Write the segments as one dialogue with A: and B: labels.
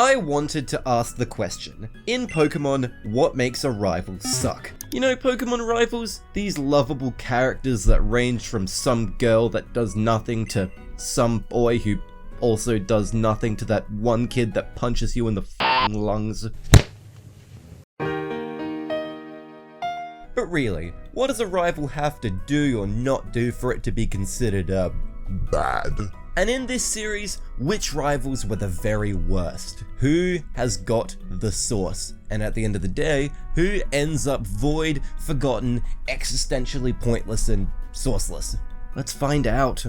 A: I wanted to ask the question, in Pokemon, what makes a rival suck? You know, Pokemon rivals? These lovable characters that range from some girl that does nothing to some boy who also does nothing to that one kid that punches you in the f***ing lungs. But really, what does a rival have to do or not do for it to be considered, bad? And in this series, which rivals were the very worst? Who has got the sauce? And at the end of the day, who ends up void, forgotten, existentially pointless, and sourceless? Let's find out.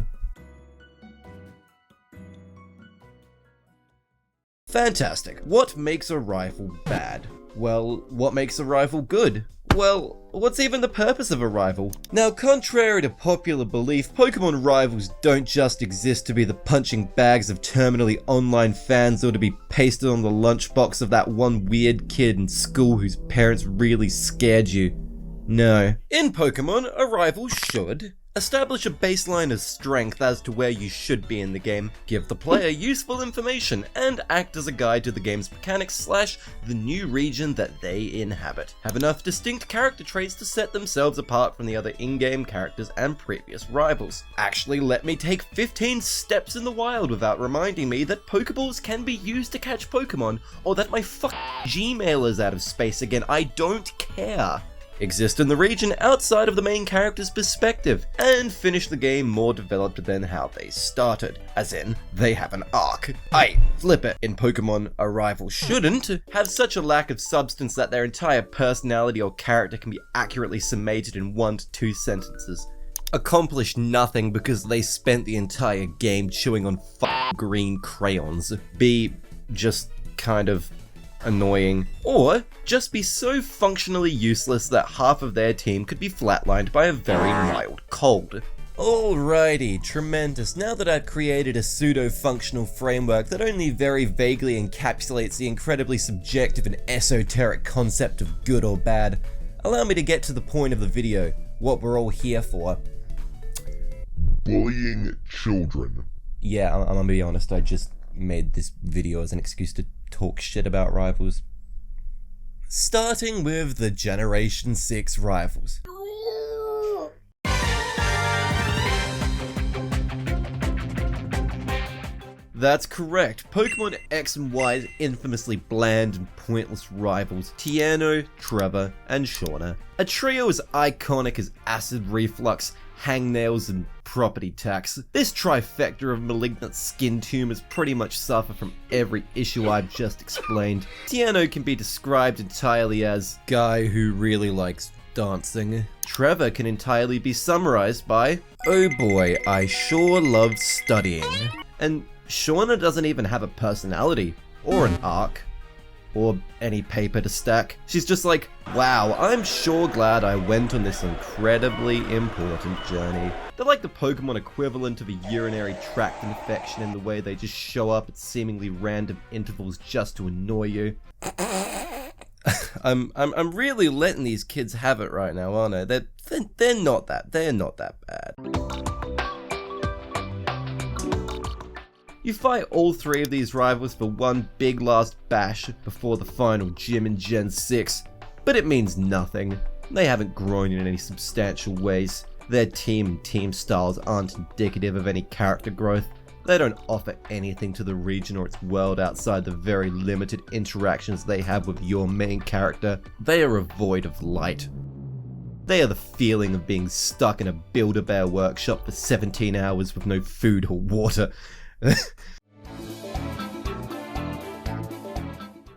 A: Fantastic. What makes a rival bad? Well, what makes a rival good? Well, what's even the purpose of a rival? Now, contrary to popular belief, Pokemon rivals don't just exist to be the punching bags of terminally online fans or to be pasted on the lunchbox of that one weird kid in school whose parents really scared you. No. In Pokemon, a rival should establish a baseline of strength as to where you should be in the game, give the player useful information, and act as a guide to the game's mechanics / the new region that they inhabit. Have enough distinct character traits to set themselves apart from the other in-game characters and previous rivals. Actually, let me take 15 steps in the wild without reminding me that Pokeballs can be used to catch Pokemon, or that my Gmail is out of space again. I don't care. Exist in the region outside of the main character's perspective, and finish the game more developed than how they started, as in, they have an arc. Flip it. In Pokemon, a rival shouldn't have such a lack of substance that their entire personality or character can be accurately summated in 1 to 2 sentences. Accomplish nothing because they spent the entire game chewing on green crayons. Be just kind of annoying, or just be so functionally useless that half of their team could be flatlined by a very mild cold. Alrighty, tremendous. Now that I've created a pseudo-functional framework that only very vaguely encapsulates the incredibly subjective and esoteric concept of good or bad, allow me to get to the point of the video, what we're all here for.
B: Bullying children.
A: Yeah, I'm gonna be honest, I just made this video as an excuse to talk shit about rivals. Starting with the Generation 6 rivals. That's correct, Pokemon X and Y's infamously bland and pointless rivals, Tiano, Trevor, and Shauna. A trio as iconic as acid reflux, hangnails, and property tax. This trifecta of malignant skin tumors pretty much suffer from every issue I've just explained. Tiano can be described entirely as guy who really likes dancing. Trevor can entirely be summarized by, oh boy, I sure love studying. And Shauna doesn't even have a personality, or an arc, or any paper to stack. She's just like, wow, I'm sure glad I went on this incredibly important journey. They're like the Pokemon equivalent of a urinary tract infection in the way they just show up at seemingly random intervals just to annoy you. I'm really letting these kids have it right now, aren't I? They're not that bad. You fight all 3 of these rivals for one big last bash before the final gym in Gen 6, but it means nothing. They haven't grown in any substantial ways. Their team and team styles aren't indicative of any character growth. They don't offer anything to the region or its world outside the very limited interactions they have with your main character. They are a void of light. They are the feeling of being stuck in a Build-A-Bear workshop for 17 hours with no food or water.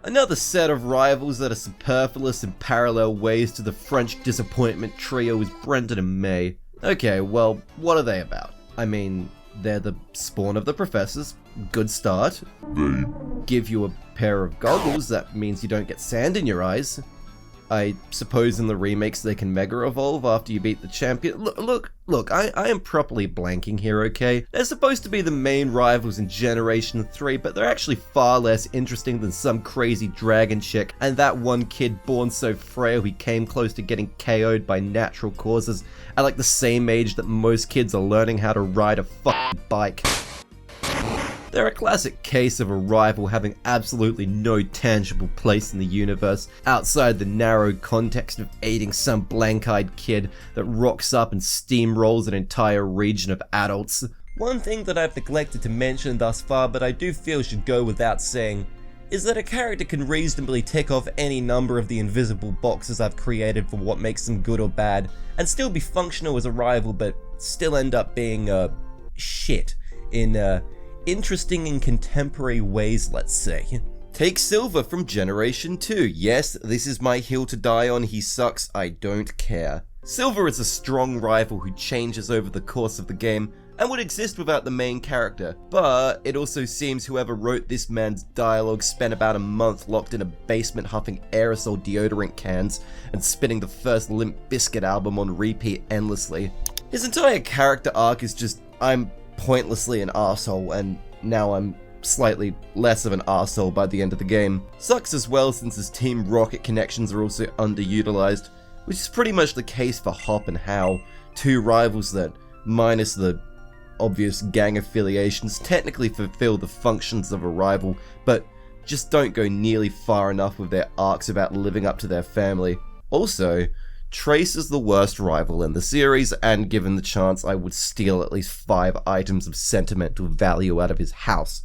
A: Another set of rivals that are superfluous in parallel ways to the French disappointment trio is Brendan and May. Okay, well, what are they about? I mean, they're the spawn of the professors. Good start.
B: They
A: give you a pair of goggles, that means you don't get sand in your eyes. I suppose in the remakes they can Mega Evolve after you beat the champion. Look, I am properly blanking here, okay? They're supposed to be the main rivals in Generation 3, but they're actually far less interesting than some crazy dragon chick and that one kid born so frail he came close to getting KO'd by natural causes at like the same age that most kids are learning how to ride a fucking bike. They're a classic case of a rival having absolutely no tangible place in the universe outside the narrow context of aiding some blank-eyed kid that rocks up and steamrolls an entire region of adults. One thing that I've neglected to mention thus far, but I do feel should go without saying, is that a character can reasonably tick off any number of the invisible boxes I've created for what makes them good or bad, and still be functional as a rival, but still end up being, shit in, interesting and contemporary ways, let's say. Take Silver from Generation 2. Yes, this is my hill to die on, he sucks, I don't care. Silver is a strong rival who changes over the course of the game, and would exist without the main character, but it also seems whoever wrote this man's dialogue spent about a month locked in a basement huffing aerosol deodorant cans and spinning the first Limp Bizkit album on repeat endlessly. His entire character arc is just, I'm pointlessly an arsehole, and now I'm slightly less of an arsehole by the end of the game. Sucks as well since his Team Rocket connections are also underutilized, which is pretty much the case for Hop and Hal, two rivals that, minus the obvious gang affiliations, technically fulfill the functions of a rival, but just don't go nearly far enough with their arcs about living up to their family. Also, Trace is the worst rival in the series, and given the chance I would steal at least 5 items of sentimental value out of his house.